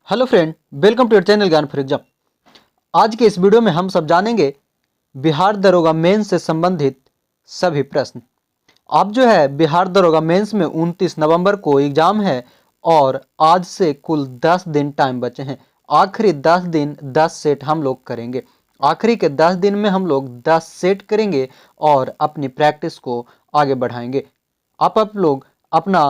Hello friend, welcome to your channel Gyan for exam. आज के इस वीडियो में हम सब जानेंगे बिहार दरोगा मेंस से संबंधित सभी प्रश्न। आप जो है बिहार दरोगा मेंस में 29 नवंबर को एग्जाम है और आज से कुल 10 दिन टाइम बचे हैं। आखिरी 10 दिन 10 सेट हम लोग करेंगे। आखिरी के 10 दिन में हम लोग 10 सेट करेंगे और अपनी प्रैक्टिस को आगे बढ़ाएंगे। आप लोग अपना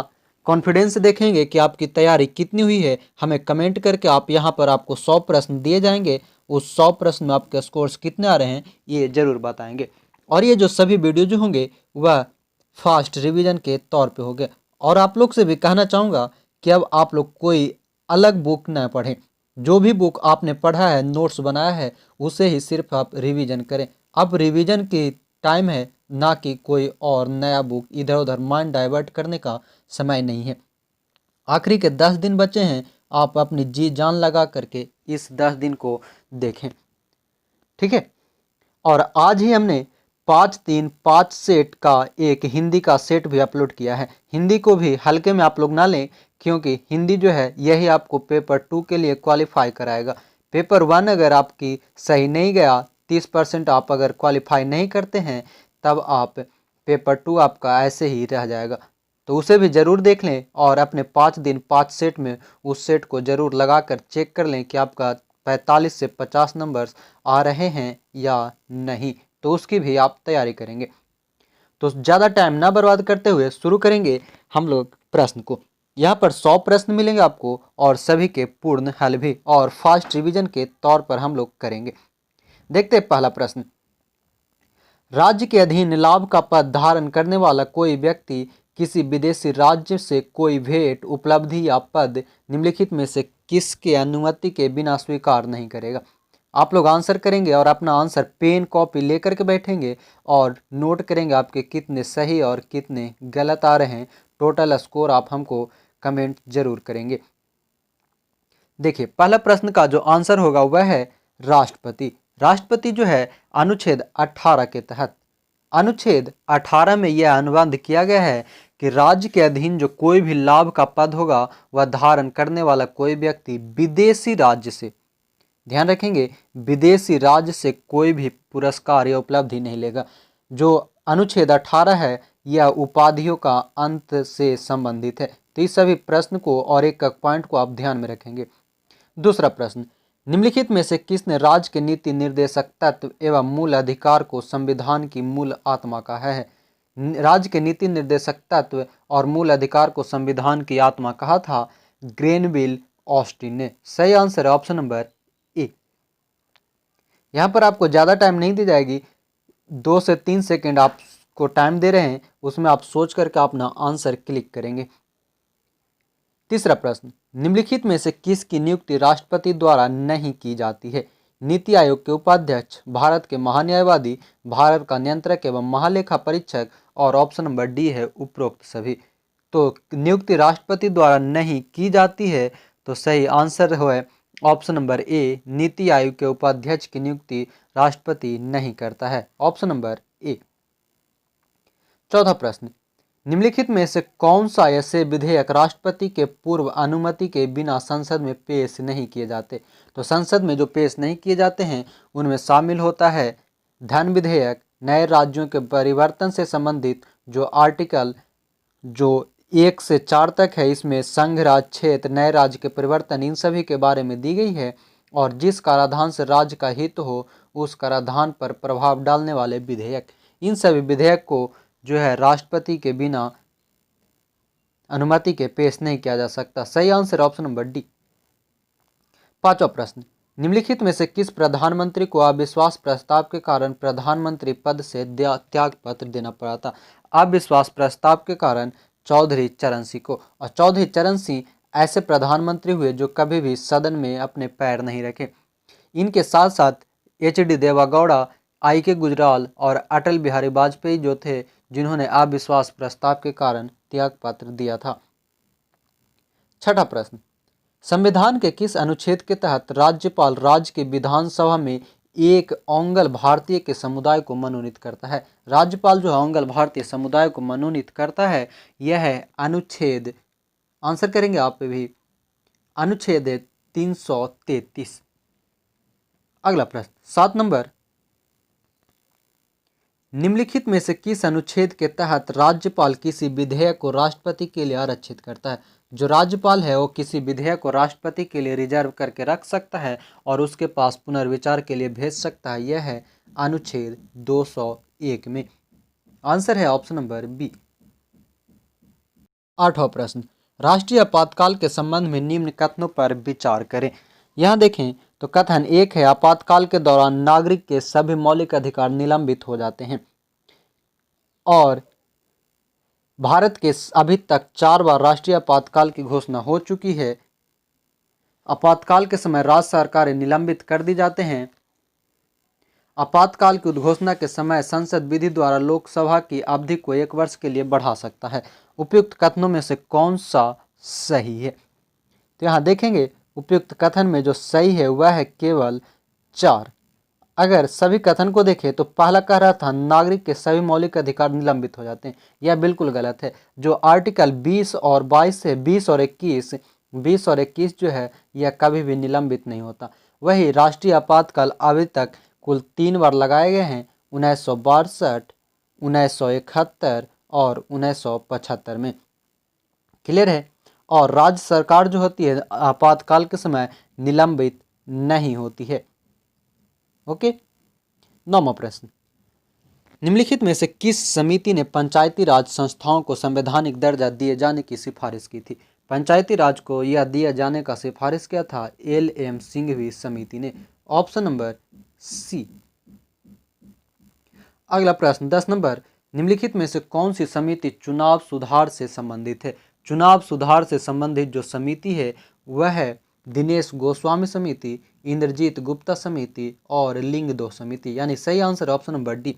कॉन्फिडेंस देखेंगे कि आपकी तैयारी कितनी हुई है। हमें कमेंट करके आप यहाँ पर आपको 100 प्रश्न दिए जाएंगे, उस 100 प्रश्न में आपके स्कोर्स कितने आ रहे हैं ये जरूर बताएंगे। और ये जो सभी वीडियो जो होंगे वह फास्ट रिवीजन के तौर पे होंगे। और आप लोग से भी कहना चाहूँगा कि अब आप लोग कोई अलग बुक न पढ़ें। जो भी बुक आपने पढ़ा है, नोट्स बनाया है, उसे ही सिर्फ आप रिवीजन करें। अब रिवीजन की टाइम है, ना कि कोई और नया बुक इधर उधर माइंड डाइवर्ट करने का समय नहीं है। आखिरी के 10 दिन बचे हैं, आप अपनी जी जान लगा करके इस 10 दिन को देखें, ठीक है। और आज ही हमने 5-3-5 सेट का एक हिंदी का सेट भी अपलोड किया है। हिंदी को भी हल्के में आप लोग ना लें, क्योंकि हिंदी जो है यही आपको पेपर 2 के लिए क्वालिफाई कराएगा। पेपर 1 अगर आपकी सही नहीं गया, 30% आप अगर क्वालिफाई नहीं करते हैं, तब आप पेपर 2 आपका ऐसे ही रह जाएगा। तो उसे भी ज़रूर देख लें और अपने 5 दिन 5 सेट में उस सेट को ज़रूर लगा कर चेक कर लें कि आपका 45 से 50 नंबर्स आ रहे हैं या नहीं, तो उसकी भी आप तैयारी करेंगे। तो ज़्यादा टाइम ना बर्बाद करते हुए शुरू करेंगे हम लोग प्रश्न को। यहाँ पर 100 प्रश्न मिलेंगे आपको और सभी के पूर्ण हल भी और फास्ट रिवीजन के तौर पर हम लोग करेंगे। देखते हैं पहला प्रश्न। राज्य के अधीन लाभ का पद धारण करने वाला कोई व्यक्ति किसी विदेशी राज्य से कोई भेंट, उपलब्धि या पद निम्नलिखित में से किसके अनुमति के बिना स्वीकार नहीं करेगा। आप लोग आंसर करेंगे और अपना आंसर पेन कॉपी लेकर के बैठेंगे और नोट करेंगे आपके कितने सही और कितने गलत आ रहे हैं। टोटल स्कोर आप हमको कमेंट जरूर करेंगे। देखिए, पहला प्रश्न का जो आंसर होगा वह है राष्ट्रपति। राष्ट्रपति जो है अनुच्छेद 18 के तहत, अनुच्छेद 18 में यह अनुबंध किया गया है कि राज्य के अधीन जो कोई भी लाभ का पद होगा वह धारण करने वाला कोई व्यक्ति विदेशी राज्य से, ध्यान रखेंगे, विदेशी राज्य से कोई भी पुरस्कार या उपलब्धि नहीं लेगा। जो अनुच्छेद 18 है यह उपाधियों का अंत से संबंधित है। तो इस सभी प्रश्न को और एक पॉइंट को आप ध्यान में रखेंगे। दूसरा प्रश्न, निम्नलिखित में से किसने राज्य के नीति निर्देशक तत्व एवं मूल अधिकार को संविधान की मूल आत्मा कहा है। राज्य के नीति निर्देशक तत्व और मूल अधिकार को संविधान की आत्मा कहा था ग्रेनविल ऑस्टिन ने। सही आंसर है ऑप्शन नंबर ए। यहाँ पर आपको ज़्यादा टाइम नहीं दी जाएगी, 2 से 3 सेकेंड आपको टाइम दे रहे हैं, उसमें आप सोच करके अपना आंसर क्लिक करेंगे। तीसरा प्रश्न, निम्नलिखित में से किसकी नियुक्ति राष्ट्रपति द्वारा नहीं की जाती है। नीति आयोग के उपाध्यक्ष, भारत के महान्यायवादी, भारत का नियंत्रक एवं महालेखा परीक्षक, और ऑप्शन नंबर डी है उपरोक्त सभी। तो नियुक्ति राष्ट्रपति द्वारा नहीं की जाती है, तो सही आंसर है option number A, NITI Aayog के उपाध्यक्ष की नियुक्ति राष्ट्रपति नहीं करता है, ऑप्शन नंबर ए। चौथा प्रश्न, निम्नलिखित में से कौन सा ऐसे विधेयक राष्ट्रपति के पूर्व अनुमति के बिना संसद में पेश नहीं किए जाते। तो संसद में जो पेश नहीं किए जाते हैं उनमें शामिल होता है धन विधेयक, नए राज्यों के परिवर्तन से संबंधित जो आर्टिकल जो 1 से 4 तक है, इसमें संघ, राज्य, क्षेत्र, नए राज्य के परिवर्तन, इन सभी के बारे में दी गई है। और जिस कराधान से राज्य का हित हो उस कराधान पर प्रभाव डालने वाले विधेयक, इन सभी विधेयक को जो है राष्ट्रपति के बिना अनुमति के पेश नहीं किया जा सकता। सही आंसर ऑप्शन नंबर डी। पांचवा प्रश्न, निम्नलिखित में से किस प्रधानमंत्री को अविश्वास प्रस्ताव के कारण प्रधानमंत्री पद से त्याग पत्र देना पड़ा था। अविश्वास प्रस्ताव के कारण चौधरी चरण सिंह को। और चौधरी चरण सिंह ऐसे प्रधानमंत्री हुए जो कभी भी सदन में अपने पैर नहीं रखे। इनके साथ साथ HD देवागौड़ा, IK गुजराल और अटल बिहारी वाजपेयी जो थे जिन्होंने अविश्वास प्रस्ताव के कारण त्यागपत्र दिया था। छठा प्रश्न, संविधान के किस अनुच्छेद के तहत राज्यपाल राज्य की विधानसभा में एक ओंगल भारतीय के समुदाय को मनोनीत करता है। राज्यपाल जो है ओंगल भारतीय समुदाय को मनोनीत करता है, यह है अनुच्छेद, आंसर करेंगे आप भी, अनुच्छेद 333। अगला प्रश्न 7 नंबर, निम्नलिखित में से किस अनुच्छेद के तहत राज्यपाल किसी विधेयक को राष्ट्रपति के लिए आरक्षित करता है? जो राज्यपाल है वो किसी विधेयक को राष्ट्रपति के लिए रिजर्व करके रख सकता है और उसके पास पुनर्विचार के लिए भेज सकता है। यह है अनुच्छेद 201 में। आंसर है ऑप्शन नंबर बी। 8वां प्रश्न, राष्ट्रीय आपातकाल के संबंध में निम्न कथनों पर विचार करें। यहाँ देखें तो कथन 1 है, आपातकाल के दौरान नागरिक के सभी मौलिक अधिकार निलंबित हो जाते हैं। और भारत के अभी तक 4 बार राष्ट्रीय आपातकाल की घोषणा हो चुकी है। आपातकाल के समय राज्य सरकारें निलंबित कर दी जाते हैं। आपातकाल की उद्घोषणा के समय संसद विधि द्वारा लोकसभा की अवधि को 1 वर्ष के लिए बढ़ा सकता है। उपयुक्त कथनों में से कौन सा सही है? तो यहाँ देखेंगे उपयुक्त कथन में जो सही है वह है केवल 4। अगर सभी कथन को देखें तो पहला कह रहा था नागरिक के सभी मौलिक अधिकार निलंबित हो जाते हैं, यह बिल्कुल गलत है। जो आर्टिकल 20 और 22 है, 20 और 21 जो है यह कभी भी निलंबित नहीं होता। वही राष्ट्रीय आपातकाल अभी तक कुल 3 बार लगाए गए हैं, 1962, 1971 और 1975 में। क्लियर है? और राज्य सरकार जो होती है आपातकाल के समय निलंबित नहीं होती है। ओके। 9वां प्रश्न, निम्नलिखित में से किस समिति ने पंचायती राज संस्थाओं को संवैधानिक दर्जा दिए जाने की सिफारिश की थी? पंचायती राज को यह दिया जाने का सिफारिश किया था LM सिंघवी समिति ने। Option number C. अगला प्रश्न 10 नंबर, निम्नलिखित में से कौन सी समिति चुनाव सुधार से संबंधित है? चुनाव सुधार से संबंधित जो समिति है वह है दिनेश गोस्वामी समिति, इंद्रजीत गुप्ता समिति और लिंगदो समिति, यानी सही आंसर ऑप्शन नंबर डी।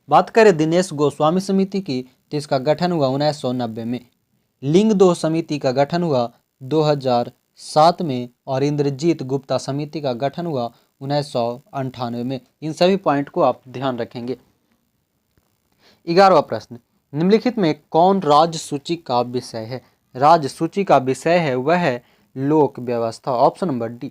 बात करें दिनेश गोस्वामी समिति की तो इसका गठन हुआ 1990 में, लिंगदो समिति का गठन हुआ 2007 में और इंद्रजीत गुप्ता समिति का गठन हुआ 1998 में। इन सभी पॉइंट को आप ध्यान रखेंगे। 11वां प्रश्न, निम्नलिखित में कौन राज्य सूची का विषय है? राज्य सूची का विषय है वह है लोक व्यवस्था। Option number D.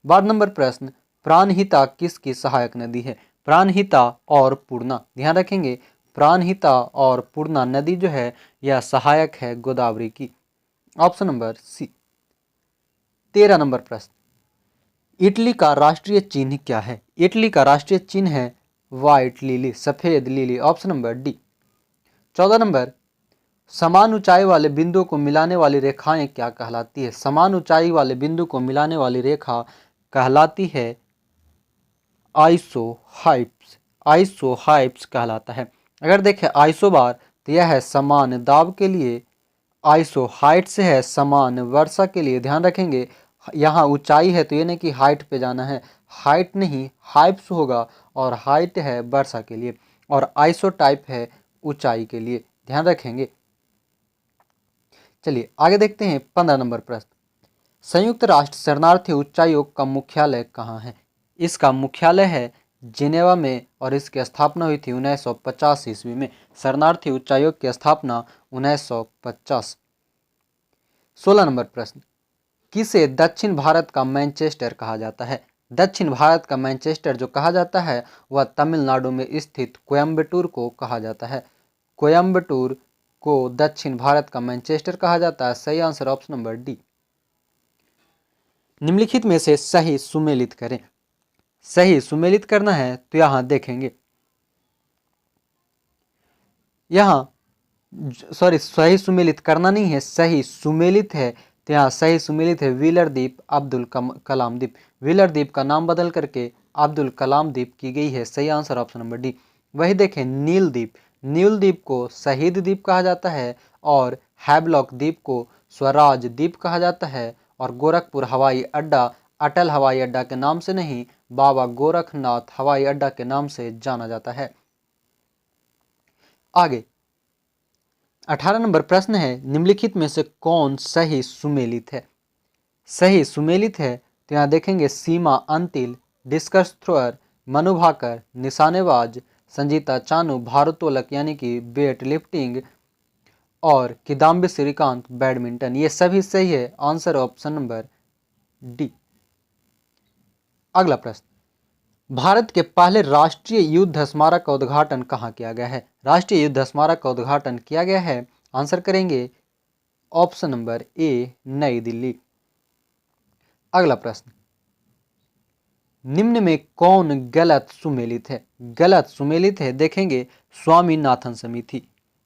12 नंबर प्रश्न, प्राणहिता किसकी सहायक नदी है? प्राणहिता और पूर्णा, ध्यान रखेंगे प्राणहिता और पूर्णा नदी जो है यह सहायक है गोदावरी की। Option number C. 13 नंबर प्रश्न, इटली का राष्ट्रीय चिन्ह क्या है? इटली का राष्ट्रीय चिन्ह है व्हाइट लिली, सफेद lily. Option number D. 14 number, समान ऊंचाई वाले बिंदु को मिलाने वाली रेखाएं क्या कहलाती है? समान ऊंचाई वाले बिंदु को मिलाने वाली रेखा कहलाती है आइसोहाइप्स। आइसोहाइप्स कहलाता है। अगर देखें आइसोबार तो यह है समान दाब के लिए, आइसोहाइट्स है समान वर्षा के लिए। ध्यान रखेंगे यहाँ ऊंचाई है तो ये नहीं कि हाइट पे जाना है, हाइट नहीं हाइप्स होगा, और हाइट है वर्षा के लिए और आइसोटाइप है ऊंचाई के लिए। ध्यान रखेंगे। चलिए आगे देखते हैं 15 नंबर प्रश्न, संयुक्त राष्ट्र शरणार्थी उच्चायोग का मुख्यालय कहाँ है? इसका मुख्यालय है जिनेवा में और इसकी स्थापना हुई थी 1950 ईस्वी में। शरणार्थी उच्चायोग की स्थापना 1950। 16 नंबर प्रश्न, किसे दक्षिण भारत का मैनचेस्टर कहा जाता है? दक्षिण भारत का मैनचेस्टर जो कहा जाता है वह तमिलनाडु में स्थित कोयम्बटूर को कहा जाता है। कोयम्बटूर को दक्षिण भारत का मैनचेस्टर कहा जाता है। सही आंसर ऑप्शन नंबर डी। निम्नलिखित में से सही सुमेलित करें। सही सुमेलित करना है तो यहां देखेंगे, सही सुमेलित करना नहीं है, सही सुमेलित है तो यहाँ सही सुमेलित है व्हीलर द्वीप, अब्दुल कलाम द्वीप। व्हीलर द्वीप का नाम बदल करके अब्दुल कलाम द्वीप की गई है। सही आंसर ऑप्शन नंबर डी। वही देखें नील द्वीप, नील द्वीप को शहीद द्वीप कहा जाता है और हैवलॉक द्वीप को स्वराज द्वीप कहा जाता है और गोरखपुर हवाई अड्डा अटल हवाई अड्डा के नाम से नहीं बाबा गोरखनाथ हवाई अड्डा के नाम से जाना जाता है। आगे 18 नंबर प्रश्न है, निम्नलिखित में से कौन सही सुमेलित है? सही सुमेलित है तो यहाँ देखेंगे सीमा अंतिल, डिस्कस थ्रोअर, मनु भाकर, निशानेबाज, संजीता चानू, भारोत्तोलक यानी कि वेट लिफ्टिंग और किदाम्बी श्रीकांत बैडमिंटन। ये सभी सही है। Answer option number D. अगला प्रश्न, भारत के पहले राष्ट्रीय युद्ध स्मारक का उद्घाटन कहाँ किया गया है? राष्ट्रीय युद्ध स्मारक का उद्घाटन किया गया है, आंसर करेंगे ऑप्शन नंबर ए, नई दिल्ली। अगला प्रश्न, निम्न में कौन गलत सुमेलित है? गलत सुमेलित है, देखेंगे स्वामीनाथन समिति।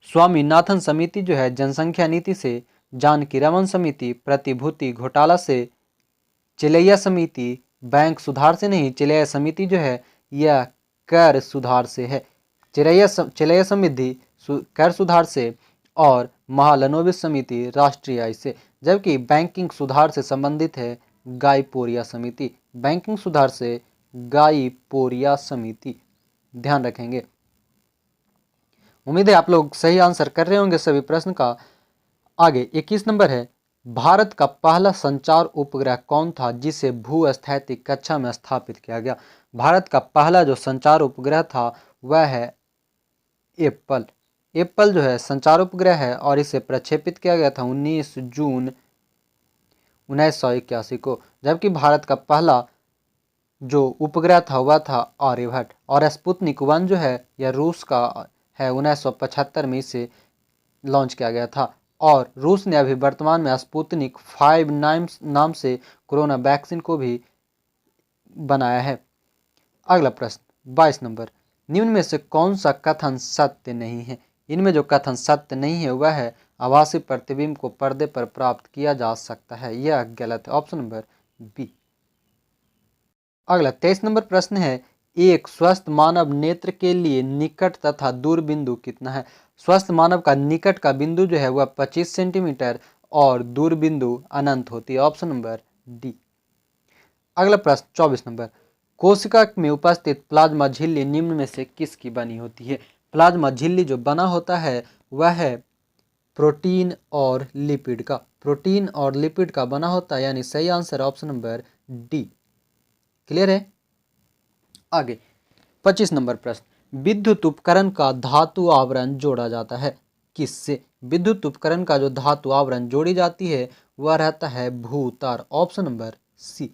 स्वामीनाथन समिति जो है जनसंख्या नीति से, जानकी रमन समिति प्रतिभूति घोटाला से, चिलैया समिति बैंक सुधार से नहीं, चिलैया समिति जो है यह कर सुधार से है। चिलैया समिति कर सुधार से और महालनोबिस समिति राष्ट्रीय आय से, जबकि बैंकिंग सुधार से संबंधित है गाइपोरिया समिति। बैंकिंग सुधार से गाइपोरिया समिति, ध्यान रखेंगे। उम्मीद है आप लोग सही आंसर कर रहे होंगे सभी प्रश्न का। आगे 21 नंबर है, भारत का पहला संचार उपग्रह कौन था जिसे भूस्थैतिक कक्षा में स्थापित किया गया? भारत का पहला जो संचार उपग्रह था वह है एप्पल। एप्पल जो है संचार उपग्रह है और इसे प्रक्षेपित किया गया था 19 जून 1981 को, जबकि भारत का पहला जो उपग्रह था वह था आर्यभट्ट। और स्पुतनिक 1 जो है यह रूस का है, 1975 में इसे लॉन्च किया गया था। और रूस ने अभी वर्तमान में स्पुतनिक 5 नाम से कोरोना वैक्सीन को भी बनाया है। अगला प्रश्न 22 नंबर, निम्न में से कौन सा कथन सत्य नहीं है? इनमें जो कथन सत्य नहीं है वह है आभासी प्रतिबिंब को पर्दे पर प्राप्त किया जा सकता है, यह गलत है, ऑप्शन नंबर बी। अगला 23 नंबर प्रश्न है, एक स्वस्थ मानव नेत्र के लिए निकट तथा दूर बिंदु कितना है? स्वस्थ मानव का निकट का बिंदु जो है वह 25 सेंटीमीटर और दूर बिंदु अनंत होती है, ऑप्शन नंबर डी। अगला प्रश्न 24 नंबर, कोशिका में उपस्थित प्लाज्मा झिल्ली निम्न में से किसकी बनी होती है? प्लाज्मा झिल्ली जो बना होता है वह है प्रोटीन और लिपिड का। प्रोटीन और लिपिड का बना होता है, यानी सही answer option number D. Clear है? आगे 25 नंबर प्रश्न, विद्युत उपकरण का धातु आवरण जोड़ा जाता है किससे? विद्युत उपकरण का जो धातु आवरण जोड़ी जाती है वह रहता है भूतार, ऑप्शन नंबर सी।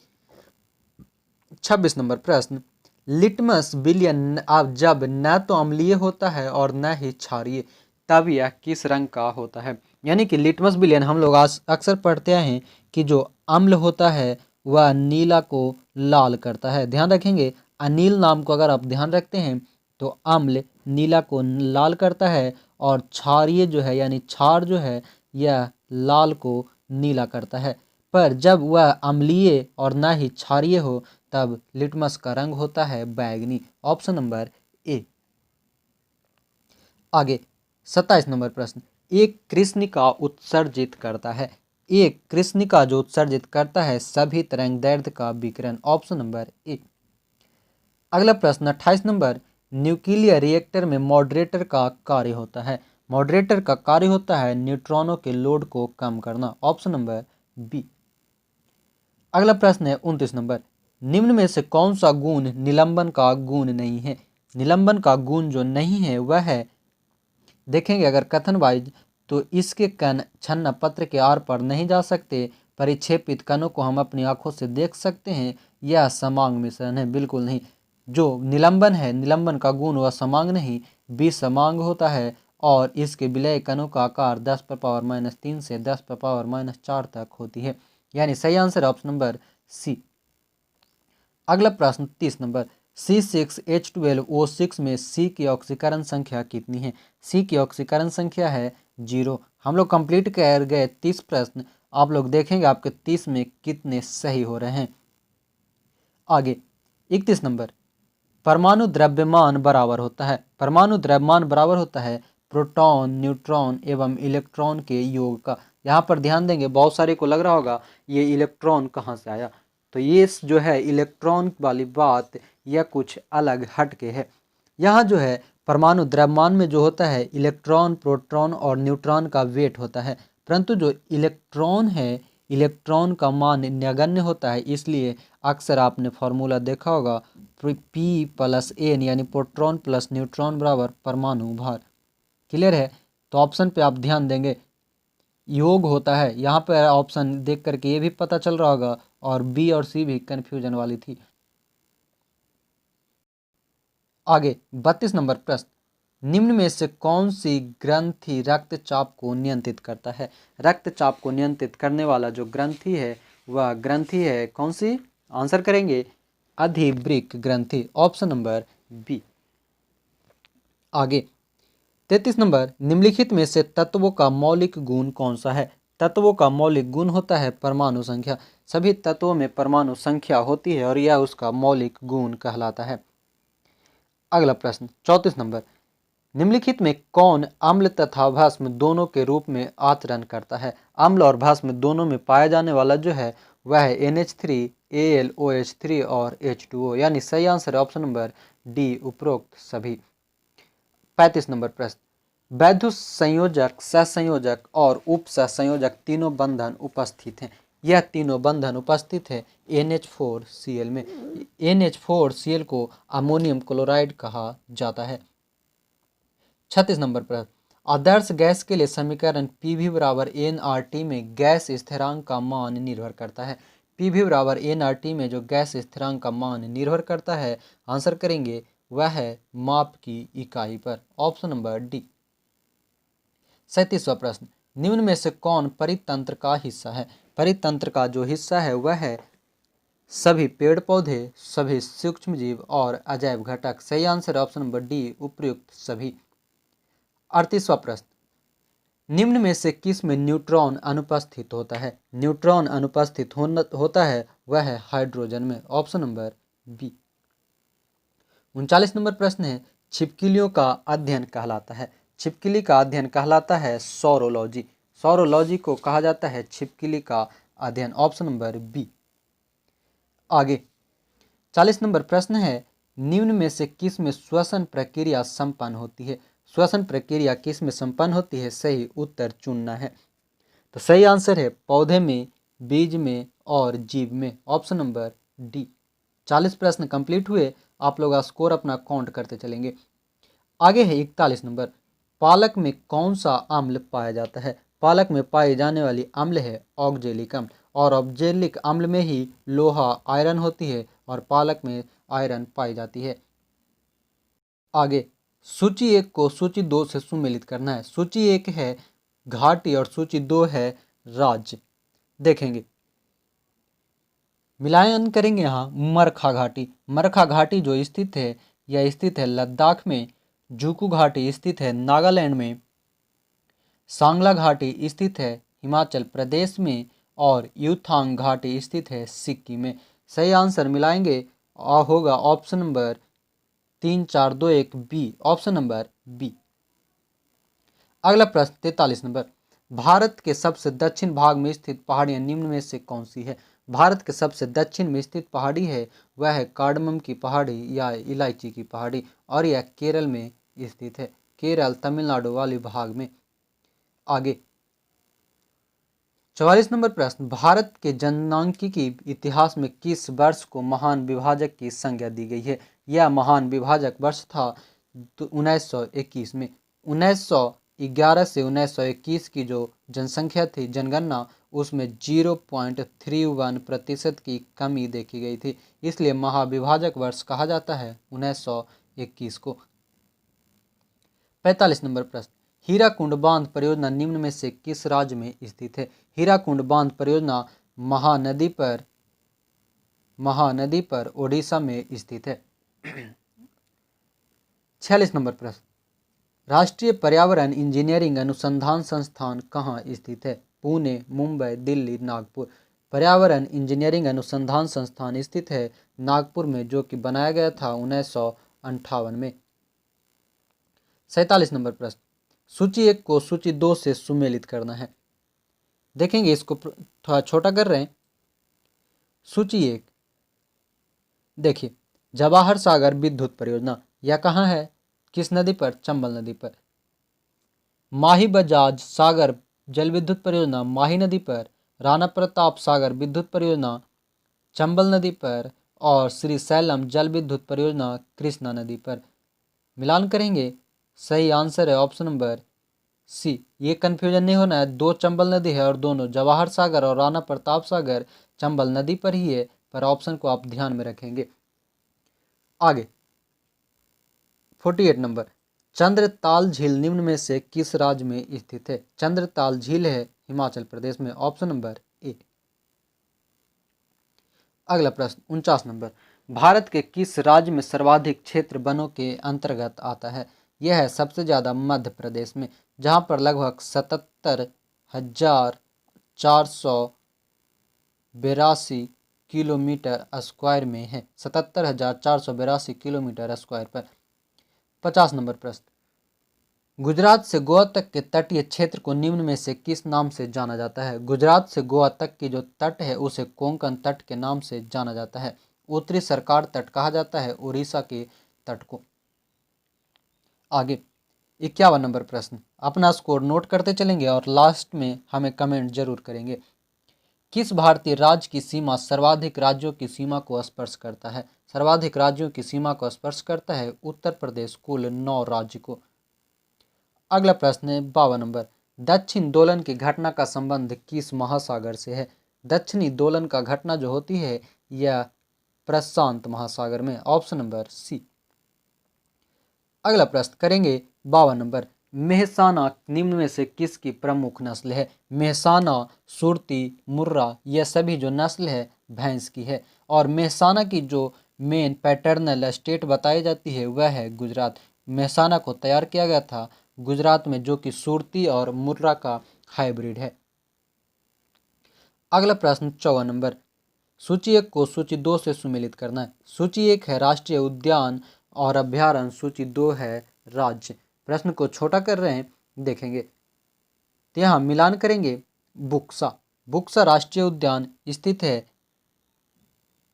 26 नंबर प्रश्न, लिटमस विलियन अब जब न तो अम्लीय होता है और न ही क्षारीय तब यह किस रंग का होता है? यानी कि लिटमस विलियन हम लोग अक्सर पढ़ते हैं कि जो अम्ल होता है वह नीला को लाल करता है। ध्यान रखेंगे, अनिल नाम को अगर आप ध्यान रखते हैं तो अम्ल नीला को लाल करता है और क्षारीय जो है यानी क्षार जो है यह लाल को नीला करता है। पर जब वह अम्लीय और न ही क्षारीय हो तब लिटमस का रंग होता है बैगनी, ऑप्शन नंबर ए। आगे 27 नंबर प्रश्न, एक कृष्णिका उत्सर्जित करता है। एक कृष्णिका जो उत्सर्जित करता है सभी तरंगदैर्ध्य का विकिरण, ऑप्शन नंबर ए। अगला प्रश्न 28 नंबर, न्यूक्लियर रिएक्टर में मॉडरेटर का कार्य होता है। मॉडरेटर का कार्य होता है न्यूट्रॉनों के लोड को कम करना, ऑप्शन नंबर बी। अगला प्रश्न है 29 नंबर, निम्न में से कौन सा गुण निलंबन का गुण नहीं है? निलंबन का गुण जो नहीं है वह है, देखेंगे अगर कथन वाइज तो इसके कण छन्ना पत्र के आर पर नहीं जा सकते, परिक्षेपित कणों को हम अपनी आंखों से देख सकते हैं, यह समांग मिश्रण है, बिल्कुल नहीं। जो निलंबन है, निलंबन का गुण वह समांग नहीं विसमांग होता है और इसके विलय कणों का आकार 10⁻³ से 10⁻⁴ तक होती है, यानी सही आंसर ऑप्शन नंबर सी। अगला प्रश्न 30 नंबर, C6H12O6 में C की ऑक्सीकरण संख्या कितनी है? C की ऑक्सीकरण संख्या है 0। हम लोग कंप्लीट कर गए 30 प्रश्न, आप लोग देखेंगे आपके 30 में कितने सही हो रहे हैं। आगे 31 नंबर, परमाणु द्रव्यमान बराबर होता है। परमाणु द्रव्यमान बराबर होता है प्रोटॉन, न्यूट्रॉन एवं इलेक्ट्रॉन के योग का। यहाँ पर ध्यान देंगे, बहुत सारे को लग रहा होगा ये इलेक्ट्रॉन कहाँ से आया, तो ये जो है इलेक्ट्रॉन वाली बात यह कुछ अलग हट के है। यहाँ जो है परमाणु द्रव्यमान में जो होता है इलेक्ट्रॉन, प्रोटॉन और न्यूट्रॉन का वेट होता है, परंतु जो इलेक्ट्रॉन है इलेक्ट्रॉन का मान नगण्य होता है, इसलिए अक्सर आपने फॉर्मूला देखा होगा P+N यानी प्रोटॉन प्लस न्यूट्रॉन बराबर परमाणु भार। क्लियर है? तो ऑप्शन पे आप ध्यान देंगे, योग होता है। यहाँ पर ऑप्शन देख करके ये भी पता चल रहा होगा, और बी और सी भी कन्फ्यूजन वाली थी। आगे 32 नंबर प्रश्न, निम्न में से कौन सी ग्रंथि रक्तचाप को नियंत्रित करता है? रक्तचाप को नियंत्रित करने वाला जो ग्रंथि है वह ग्रंथि है कौन सी? आंसर करेंगे अधिवृक्क ग्रंथि, ऑप्शन नंबर बी। आगे 33 नंबर, निम्नलिखित में से तत्वों का मौलिक गुण कौन सा है? तत्वों का मौलिक गुण होता है परमाणु संख्या। सभी तत्वों में परमाणु संख्या होती है और यह उसका मौलिक गुण कहलाता है। अगला प्रश्न 34 नंबर, निम्नलिखित में कौन अम्ल तथा भस्म दोनों के रूप में आचरण करता है? अम्ल और भस्म दोनों में पाया जाने वाला जो है वह है NH3, AlOH3 और H2O, यानी सही आंसर है ऑप्शन नंबर डी, उपरोक्त सभी। 35 नंबर प्रश्न, वैद्युत संयोजक, सहसंयोजक और उप सहसंयोजक तीनों बंधन उपस्थित हैं। यह तीनों बंधन उपस्थित है NH4Cl में। NH4Cl को अमोनियम क्लोराइड कहा जाता है। 36 नंबर प्रश्न, आदर्श गैस के लिए समीकरण PV बराबर nRT में गैस स्थिरांक का मान निर्भर करता है। PV बराबर nRT में जो गैस स्थिरांक का मान निर्भर करता है, आंसर करेंगे वह है माप की इकाई पर, ऑप्शन नंबर डी। 37वां प्रश्न, निम्न में से कौन परितंत्र का हिस्सा है? परितंत्र का जो हिस्सा है वह है सभी पेड़ पौधे, सभी सूक्ष्म जीव और अजैव घटक। सही आंसर ऑप्शन नंबर डी, उपर्युक्त सभी। 38वां प्रश्न, निम्न में से किस में न्यूट्रॉन अनुपस्थित होता है? न्यूट्रॉन अनुपस्थित होता है वह है हाइड्रोजन में, ऑप्शन नंबर बी। 39 नंबर प्रश्न है, छिपकलियों का अध्ययन कहलाता है? छिपकली का अध्ययन कहलाता है सौरोलॉजी। सौरोलॉजी को कहा जाता है छिपकली का अध्ययन, ऑप्शन नंबर बी। आगे 40 नंबर प्रश्न है, निम्न में से किस में श्वसन प्रक्रिया संपन्न होती है? श्वसन प्रक्रिया किस में संपन्न होती है? सही उत्तर चुनना है। तो सही आंसर है पौधे में, बीज में और जीव में, ऑप्शन नंबर डी। 40 प्रश्न कंप्लीट हुए। आप लोग स्कोर अपना काउंट करते चलेंगे। आगे है 41 नंबर, पालक में कौन सा अम्ल पाया जाता है? पालक में पाई जाने वाली अम्ल है ऑक्जेलिक अम्ल, और ऑक्जेलिक अम्ल में ही लोहा आयरन होती है और पालक में आयरन पाई जाती है। आगे सूची 1 को सूची 2 से सुमेलित करना है। सूची 1 है घाटी और सूची 2 है राज्य। देखेंगे, मिलान करेंगे। यहाँ मरखा घाटी, मरखा घाटी जो स्थित है यह स्थित है लद्दाख में। जुकू घाटी स्थित है नागालैंड में। सांगला घाटी स्थित है हिमाचल प्रदेश में और यूथांग घाटी स्थित है सिक्किम में। सही आंसर मिलाएंगे होगा option number 3 4 2 1 B, option number B. अगला प्रश्न 43 नंबर, भारत के सबसे दक्षिण भाग में स्थित पहाड़ियां निम्न में से कौन सी है? भारत के सबसे दक्षिण में स्थित पहाड़ी है वह है कार्डमम की पहाड़ी या इलायची की पहाड़ी, और यह केरल में स्थित है, केरल तमिलनाडु वाले भाग में। आगे 44 नंबर प्रश्न, भारत के जनसांख्यिकी इतिहास में किस वर्ष को महान विभाजक की संज्ञा दी गई है? यह महान विभाजक वर्ष था 1921 में। 1911 से 1921 की जो जनसंख्या थी, जनगणना, उसमें 0.31% की कमी देखी गई थी, इसलिए महाविभाजक वर्ष कहा जाता है 1921 को। 45 नंबर प्रश्न, हीराकुंड बांध परियोजना निम्न में से किस राज्य में स्थित है? हीराकुंड बांध परियोजना महानदी पर ओडिशा में स्थित है। 46 नंबर प्रश्न, राष्ट्रीय पर्यावरण इंजीनियरिंग अनुसंधान संस्थान कहाँ स्थित है? पुणे, मुंबई, दिल्ली, नागपुर। पर्यावरण इंजीनियरिंग अनुसंधान संस्थान स्थित है नागपुर में, जो कि बनाया गया था 1958 में। 47 नंबर प्रश्न, सूची 1 को सूची 2 से सुमेलित करना है। देखेंगे, इसको थोड़ा छोटा कर रहे हैं। सूची 1 देखिए, जवाहर सागर विद्युत परियोजना, यह कहाँ है? किस नदी पर? चंबल नदी पर। माही बजाज सागर जल विद्युत परियोजना माही नदी पर। राणा प्रताप सागर विद्युत परियोजना चंबल नदी पर। और श्री सैलम जल विद्युत परियोजना कृष्णा नदी पर। मिलान करेंगे, सही आंसर है ऑप्शन नंबर सी, ये कन्फ्यूजन नहीं होना है, 2 चंबल नदी है और दोनों जवाहर सागर और राणा प्रताप सागर चंबल नदी पर ही है, पर ऑप्शन को आप ध्यान में रखेंगे। आगे 48 नंबर, चंद्रताल झील निम्न में से किस राज्य में स्थित है? चंद्रताल झील है हिमाचल प्रदेश में, ऑप्शन नंबर ए। अगला प्रश्न 49 नंबर, भारत के किस राज्य में सर्वाधिक क्षेत्र वनों के अंतर्गत आता है? यह है सबसे ज़्यादा मध्य प्रदेश में, जहाँ पर लगभग 77,482 किलोमीटर स्क्वायर में है, 77,482 किलोमीटर स्क्वायर पर। 50 नंबर प्रश्न, गुजरात से गोवा तक के तटीय क्षेत्र को निम्न में से किस नाम से जाना जाता है? गुजरात से गोवा तक की जो तट है उसे कोंकण तट के नाम से जाना जाता है। उत्तरी सरकार तट कहा जाता है उड़ीसा के तट को। आगे 51 नंबर प्रश्न, अपना स्कोर नोट करते चलेंगे और लास्ट में हमें कमेंट जरूर करेंगे। किस भारतीय राज्य की सीमा सर्वाधिक राज्यों की सीमा को स्पर्श करता है? सर्वाधिक राज्यों की सीमा को स्पर्श करता है उत्तर प्रदेश, कुल 9 राज्य को। अगला प्रश्न है 52 नंबर, दक्षिण दोलन की घटना का संबंध किस महासागर से है? दक्षिणी दोलन का घटना जो होती है यह प्रशांत महासागर में, ऑप्शन नंबर सी। अगला प्रश्न करेंगे 52 नंबर, मेहसाना निम्न में से किसकी प्रमुख नस्ल है? मेहसाना, सुरती, मुर्रा, यह सभी जो नस्ल है भैंस की है, और मेहसाना की जो मेन पैटर्नल स्टेट बताई जाती है वह है गुजरात। मेहसाना को तैयार किया गया था गुजरात में, जो कि सुरती और मुर्रा का हाइब्रिड है। अगला प्रश्न 54 नंबर, सूची 1 को सूची 2 से सुमेलित करना है। सूची 1 है राष्ट्रीय उद्यान और अभ्यारण्य, सूची 2 है राज्य। प्रश्न को छोटा कर रहे हैं, देखेंगे तो यहाँ मिलान करेंगे। बुक्सा, बुक्सा राष्ट्रीय उद्यान स्थित है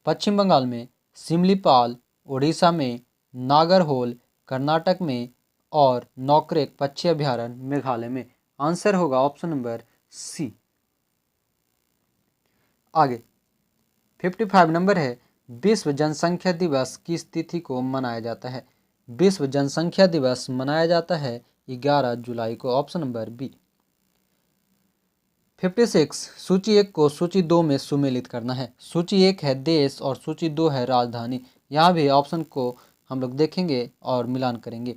पश्चिम बंगाल में, सिमलीपाल उड़ीसा में, नागरहोल कर्नाटक में और नौकरेक पक्षी अभ्यारण्य मेघालय में। आंसर होगा ऑप्शन नंबर सी। आगे 55 नंबर है, विश्व जनसंख्या दिवस किस तिथि को मनाया जाता है? विश्व जनसंख्या दिवस मनाया जाता है 11 जुलाई को, ऑप्शन नंबर बी। 56, सूची 1 को सूची 2 में सुमेलित करना है। सूची 1 है देश और सूची 2 है राजधानी। यहाँ भी ऑप्शन को हम लोग देखेंगे और मिलान करेंगे।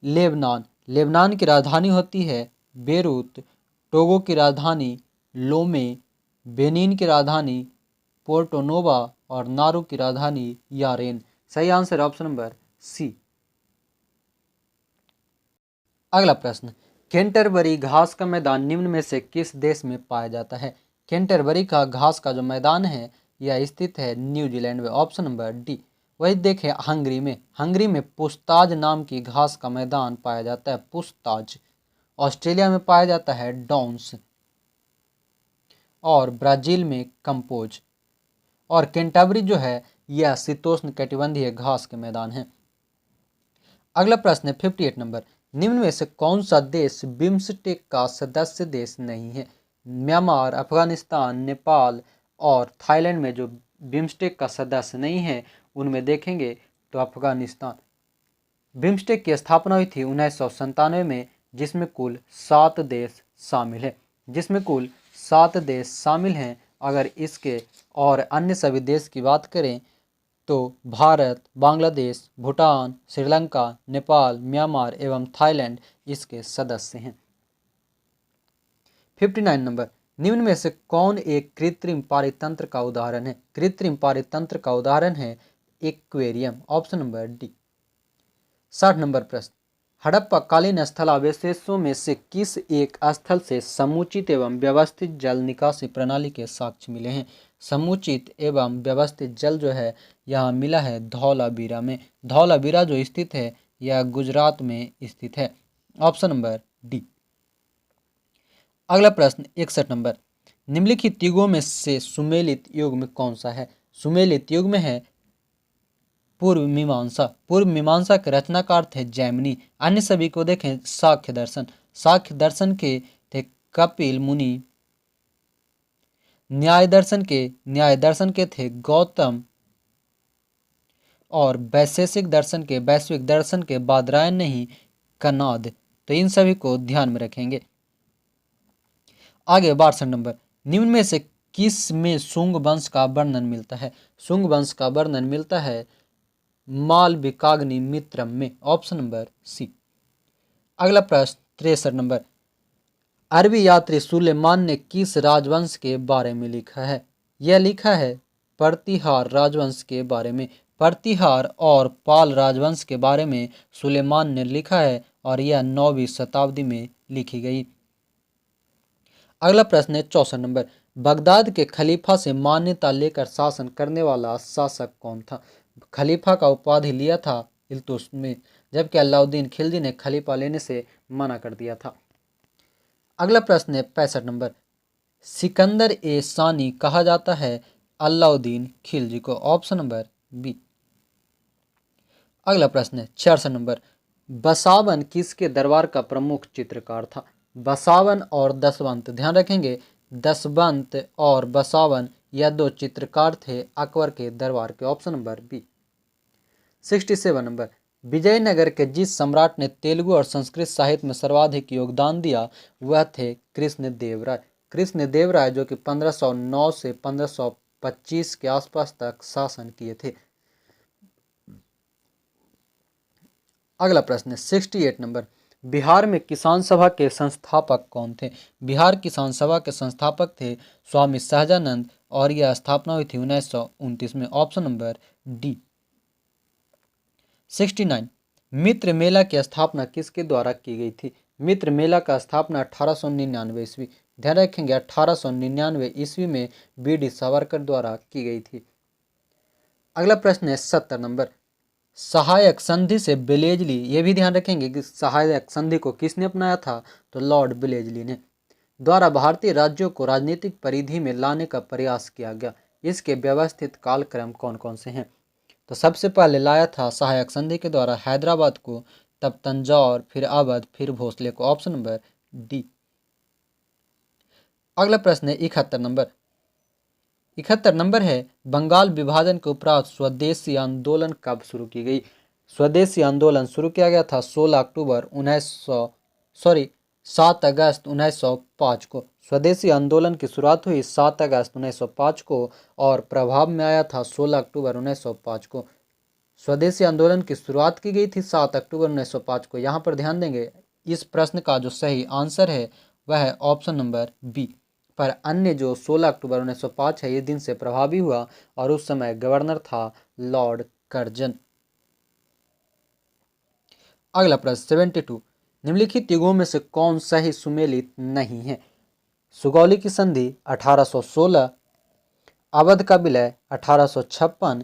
लेबनान, लेबनान की राजधानी होती है बेरूत, टोगो की राजधानी लोमे, बेनिन की राजधानी पोर्टो नोवा और नारू की राजधानी यारेन। सही आंसर ऑप्शन नंबर सी। अगला प्रश्न, कैंटरबरी घास का मैदान निम्न में से किस देश में पाया जाता है? कैंटरबरी का घास का जो मैदान है यह स्थित है न्यूजीलैंड में, ऑप्शन नंबर डी। वही देखें हंगरी में, हंगरी में पुस्ताज नाम की घास का मैदान पाया जाता है, पुस्ताज। ऑस्ट्रेलिया में पाया जाता है डॉन्स और ब्राजील में कंपोज। और कैंटरबरी जो है यह शीतोष्ण कटिबंधीय घास के मैदान है। अगला प्रश्न है 58 नंबर, निम्न में से कौन सा देश बिम्स्टेक का सदस्य देश नहीं है? म्यांमार, अफगानिस्तान, नेपाल और थाईलैंड में जो बिम्स्टेक का सदस्य नहीं है उनमें देखेंगे तो अफगानिस्तान। बिम्स्टेक की स्थापना हुई थी 1997 में, जिसमें कुल 7 देश शामिल है, जिसमें कुल 7 देश शामिल हैं। अगर इसके और अन्य सभी देश की बात करें तो भारत, बांग्लादेश, भूटान, श्रीलंका, नेपाल, म्यांमार एवं थाईलैंड इसके सदस्य हैं। 59 नंबर, निम्न में से कौन एक कृत्रिम पारितंत्र का उदाहरण है? कृत्रिम पारितंत्र का उदाहरण है aquarium, option number D. 60 number प्रश्न, हड़प्पा कालीन स्थलावशेषों में से किस एक स्थल से समुचित एवं व्यवस्थित जल निकासी प्रणाली के साक्ष्य मिले हैं? समुचित एवं व्यवस्थित जल जो है यहाँ मिला है धौलावीरा में। धौलावीरा जो स्थित है यह गुजरात में स्थित है, ऑप्शन नंबर डी। अगला प्रश्न 61 नंबर, निम्नलिखित युगों में से सुमेलित युग में कौन सा है? सुमेलित युग में है पूर्व मीमांसा। पूर्व मीमांसा के रचनाकार थे जैमिनी। अन्य सभी को देखें सांख्य दर्शन। सांख्य दर्शन के थे कपिल मुनि। न्याय दर्शन के थे गौतम और वैशेषिक दर्शन के बादरायण नहीं कनाद। तो इन सभी को ध्यान में रखेंगे। आगे 62 नंबर, निम्न में से किस में शुंग वंश का वर्णन मिलता है? शुंग वंश का वर्णन मिलता है मालविकाग्नि मित्रम में, ऑप्शन नंबर सी। अगला प्रश्न 63 नंबर, अरबी यात्री सुलेमान ने किस राजवंश के बारे में लिखा है? यह लिखा है प्रतिहार राजवंश के बारे में। प्रतिहार और पाल राजवंश के बारे में सुलेमान ने लिखा है और यह 9वीं शताब्दी में लिखी गई। अगला प्रश्न है 64 नंबर, बगदाद के खलीफा से मान्यता लेकर शासन करने वाला शासक कौन था? खलीफा का उपाधि लिया था इल्तुतमिश, जबकि अलाउद्दीन खिलजी ने खलीफा लेने से मना कर दिया था। अगला प्रश्न है 65 नंबर, सिकंदर ए सानी कहा जाता है अलाउद्दीन खिलजी को, ऑप्शन नंबर बी। अगला प्रश्न है 66 नंबर, बसावन किसके दरबार का प्रमुख चित्रकार था? बसावन और दसवंत, ध्यान रखेंगे, दसवंत और बसावन यह दो चित्रकार थे अकबर के दरबार के, ऑप्शन नंबर बी। 67 नंबर, विजयनगर के जिस सम्राट ने तेलुगु और संस्कृत साहित्य में सर्वाधिक योगदान दिया वह थे कृष्णदेवराय। कृष्णदेवराय जो कि 1509 से 1525 के आसपास तक शासन किए थे। अगला प्रश्न है 68 नंबर, बिहार में किसान सभा के संस्थापक कौन थे? बिहार किसान सभा के संस्थापक थे स्वामी सहजानंद और यह स्थापना हुई थी 1929 में, ऑप्शन नंबर डी। 69, मित्र मेला की स्थापना किसके द्वारा की गई थी? मित्र मेला का स्थापना 1899 ईस्वी, ध्यान रखेंगे 1899 ईस्वी में बी.डी. सावरकर द्वारा की गई थी। अगला प्रश्न है 70 नंबर, सहायक संधि से बेलेजली, ये भी ध्यान रखेंगे कि सहायक संधि को किसने अपनाया था? तो लॉर्ड बेलेजली ने, द्वारा भारतीय राज्यों को राजनीतिक परिधि में लाने का प्रयास किया गया। इसके व्यवस्थित कालक्रम कौन कौन से हैं? तो सबसे पहले लाया था सहायक संधि के द्वारा हैदराबाद को, तब तंजौर, फिर अवध, फिर भोसले को, ऑप्शन नंबर डी। अगला प्रश्न है 71 नंबर, 71 नंबर है, बंगाल विभाजन के उपरांत स्वदेशी आंदोलन कब शुरू की गई? स्वदेशी आंदोलन शुरू किया गया था 7 अगस्त 1905 को। स्वदेशी आंदोलन की शुरुआत हुई 7 अगस्त 1905 को और प्रभाव में आया था 16 अक्टूबर 1905 को। स्वदेशी आंदोलन की शुरुआत की गई थी 7 अक्टूबर 1905 को। यहाँ पर ध्यान देंगे, इस प्रश्न का जो सही आंसर है वह है ऑप्शन नंबर बी। पर अन्य जो 16 अक्टूबर 1905 है ये दिन से प्रभावी हुआ और उस समय गवर्नर था लॉर्ड कर्जन। अगला प्रश्न 72, निम्नलिखित युगों में से कौन सही सुमेलित नहीं है? सुगौली की संधि 1816, अवध का विलय 1856,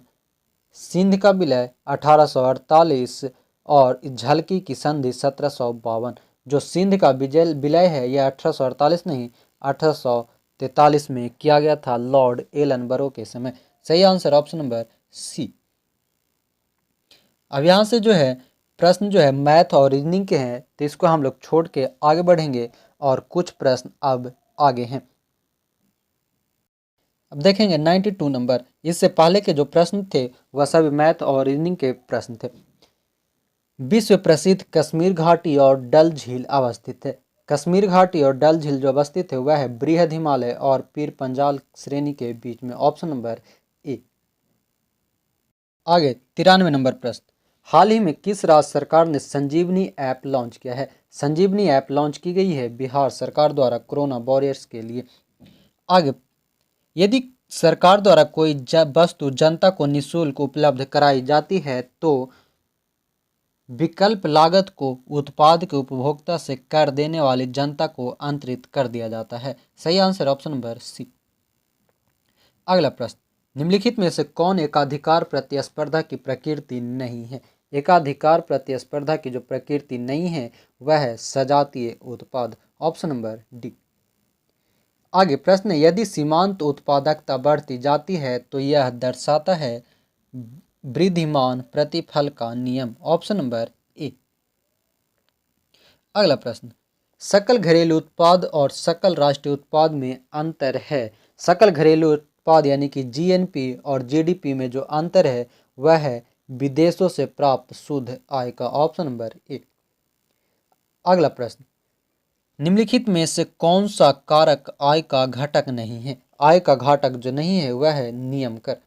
सिंध का विलय 1848 और झलकी की संधि 1752। जो सिंध का विलय है यह 1848 नहीं 1843 में किया गया था लॉर्ड एलनबरो के समय। सही आंसर ऑप्शन नंबर सी। अब यहाँ से जो है प्रश्न जो है मैथ और रीजनिंग के हैं, तो इसको हम लोग छोड़ के आगे बढ़ेंगे और कुछ प्रश्न अब आगे हैं। अब देखेंगे 92 नंबर, इससे पहले के जो प्रश्न थे वह सभी मैथ और रीजनिंग के प्रश्न थे। विश्व प्रसिद्ध कश्मीर घाटी और डल झील अवस्थित है। कश्मीर घाटी और डल झील जो अवस्थित है वह है बृहद हिमालय और पीर पंजाल श्रेणी के बीच में, ऑप्शन नंबर ए। आगे 93 नंबर प्रश्न, हाल ही में किस राज्य सरकार ने संजीवनी ऐप लॉन्च किया है? संजीवनी ऐप लॉन्च की गई है बिहार सरकार द्वारा कोरोना वॉरियर्स के लिए। आगे, यदि सरकार द्वारा कोई वस्तु जनता को निःशुल्क उपलब्ध कराई जाती है तो विकल्प लागत को उत्पाद के उपभोक्ता से कर देने वाली जनता को अंतरित कर दिया जाता है। सही आंसर ऑप्शन नंबर सी। अगला प्रश्न, निम्नलिखित में से कौन एकाधिकार प्रतिस्पर्धा की प्रकृति नहीं है? एकाधिकार प्रतिस्पर्धा की जो प्रकृति नहीं है वह है सजातीय उत्पाद, ऑप्शन नंबर डी। आगे प्रश्न, यदि सीमांत उत्पादकता बढ़ती जाती है तो यह दर्शाता है वृद्धिमान प्रतिफल का नियम, ऑप्शन नंबर ए। अगला प्रश्न, सकल घरेलू उत्पाद और सकल राष्ट्रीय उत्पाद में अंतर है। सकल घरेलू उत्पाद यानी कि जीएनपी और जीडीपी में जो अंतर है वह है विदेशों से प्राप्त शुद्ध आय का, ऑप्शन नंबर ए। अगला प्रश्न, निम्नलिखित में से कौन सा कारक आय का घटक नहीं है? आय का घटक जो नहीं है वह है नियम कर।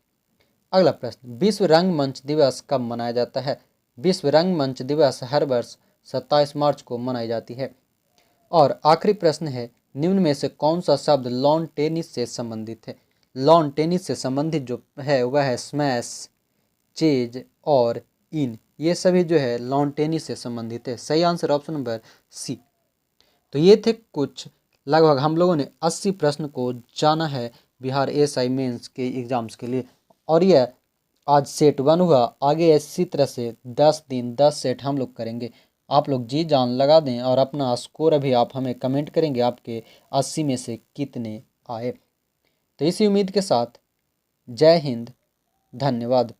अगला प्रश्न, विश्व रंगमंच दिवस कब मनाया जाता है? विश्व रंगमंच दिवस हर वर्ष 27 मार्च को मनाई जाती है। और आखिरी प्रश्न है, निम्न में से कौन सा शब्द लॉन टेनिस से संबंधित है? लॉन टेनिस से संबंधित जो है वह है स्मैश, चेज और इन, ये सभी जो है लॉन टेनिस से संबंधित है। सही आंसर ऑप्शन नंबर सी। तो ये थे कुछ, लगभग हम लोगों ने 80 प्रश्न को जाना है बिहार एएसआई मेंस के एग्जाम्स के लिए। और यह आज सेट 1 हुआ, आगे इसी तरह से 10 दिन 10 सेट हम लोग करेंगे। आप लोग जी जान लगा दें और अपना स्कोर अभी आप हमें कमेंट करेंगे आपके 80 में से कितने आए। तो इसी उम्मीद के साथ जय हिंद, धन्यवाद।